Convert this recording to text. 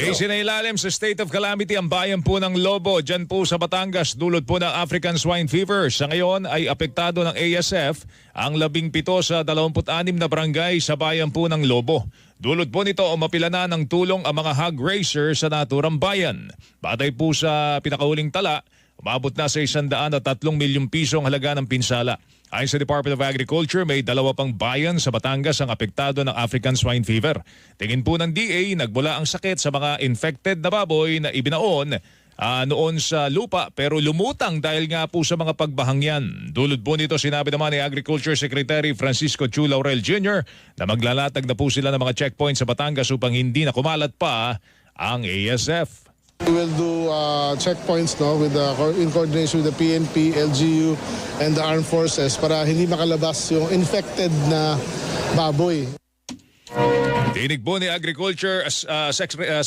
Isinailalim sa state of calamity ang bayan po ng Lobo dyan po sa Batangas dulot po ng African Swine Fever. Sa ngayon ay apektado ng ASF ang 17 sa 26 na barangay sa bayan po ng Lobo. Dulot po nito o mapila na ng tulong ang mga hog racer sa naturang bayan. Batay po sa pinakahuling tala, umabot na sa 103 milyong piso ang halaga ng pinsala. Ayon sa Department of Agriculture, may 2 pang bayan sa Batangas ang apektado ng African Swine Fever. Tingin po ng DA, nagmula ang sakit sa mga infected na baboy na ibinaon noon sa lupa pero lumutang dahil nga po sa mga pagbahang yan. Dulot po nito, sinabi naman ni Agriculture Secretary Francisco Chu Laurel Jr. na maglalatag na po sila ng mga checkpoints sa Batangas upang hindi na kumalat pa ang ASF. We will do checkpoints in coordination with the PNP, LGU, and the Armed Forces para hindi makalabas yung infected na baboy. Tinig po ni Agriculture Secretary